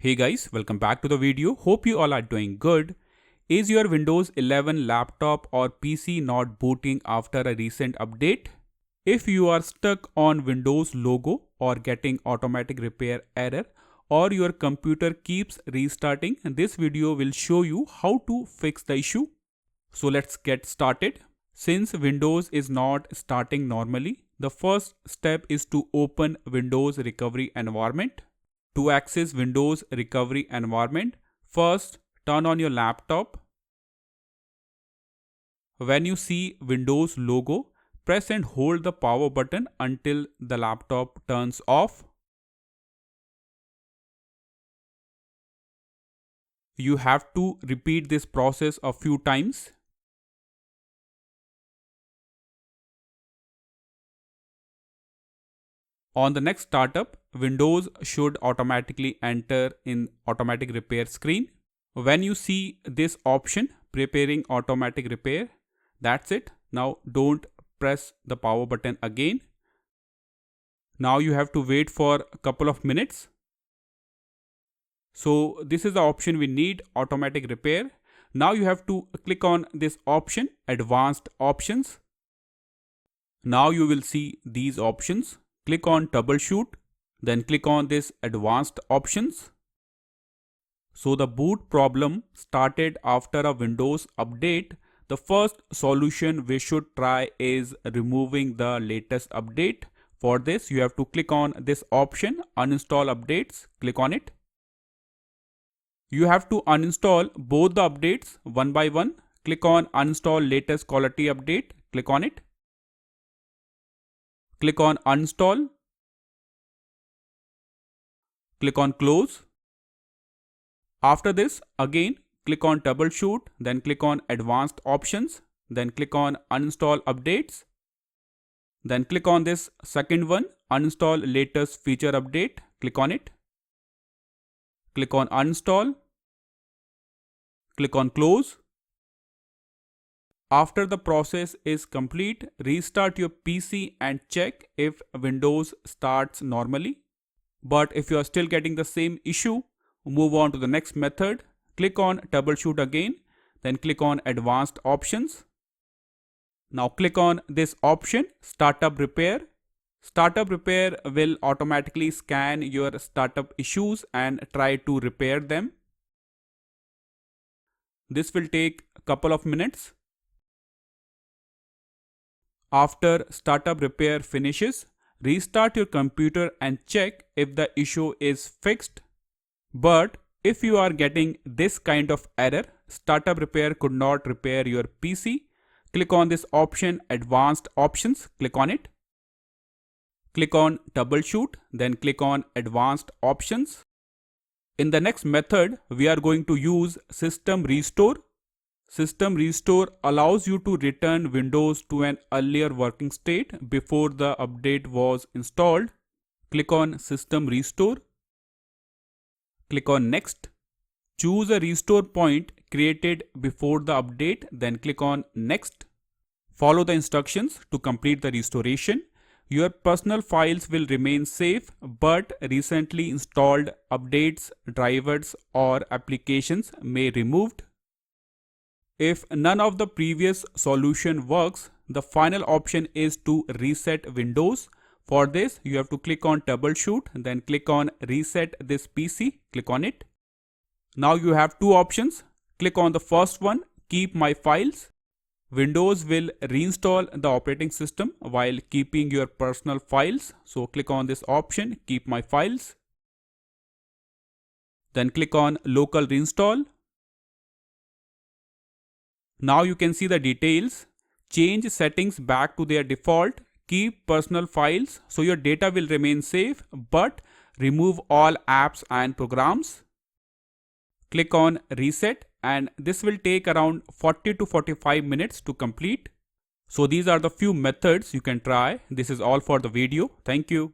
Hey guys, welcome back to the video. Hope you all are doing good. Is your Windows 11 laptop or PC not booting after a recent update? If you are stuck on Windows logo or getting automatic repair error or your computer keeps restarting, this video will show you how to fix the issue. So let's get started. Since Windows is not starting normally, the first step is to open Windows Recovery Environment. To access Windows Recovery Environment, first turn on your laptop. When you see Windows logo, press and hold the power button until the laptop turns off. You have to repeat this process a few times. On the next startup, Windows should automatically enter in automatic repair screen. When you see this option, preparing automatic repair, that's it. Now don't press the power button again. Now you have to wait for a couple of minutes. So this is the option we need, automatic repair. Now you have to click on this option, advanced options. Now you will see these options. Click on troubleshoot, then click on this advanced options. So the boot problem started after a Windows update. The first solution we should try is removing the latest update. For this, you have to click on this option, uninstall updates, click on it. You have to uninstall both the updates one by one. Click on uninstall latest quality update, click on it. Click on uninstall. Click on close. After this, again click on troubleshoot, then click on advanced options, then click on uninstall updates. Then click on this second one, uninstall latest feature update, click on it. Click on uninstall. Click on close. After the process is complete, restart your PC and check if Windows starts normally. But if you are still getting the same issue, move on to the next method. Click on troubleshoot again, then click on advanced options. Now click on this option, startup repair. Startup repair will automatically scan your startup issues and try to repair them. This will take a couple of minutes. After startup repair finishes, restart your computer and check if the issue is fixed. But if you are getting this kind of error, startup repair could not repair your PC, click on this option, advanced options, click on it. Click on troubleshoot, then click on advanced options. In the next method, we are going to use system restore. System restore allows you to return Windows to an earlier working state before the update was installed. Click on system restore. Click on next. Choose a restore point created before the update, then click on next. Follow the instructions to complete the restoration. Your personal files will remain safe, but recently installed updates, drivers or applications may be removed. If none of the previous solution works, the final option is to reset Windows. For this, you have to click on troubleshoot, then click on reset this PC, click on it. Now you have two options. Click on the first one, keep my files. Windows will reinstall the operating system while keeping your personal files. So click on this option, keep my files. Then click on local reinstall. Now you can see the details. Change settings back to their default. Keep personal files so your data will remain safe, but remove all apps and programs. Click on reset and this will take around 40 to 45 minutes to complete. So these are the few methods you can try. This is all for the video. Thank you.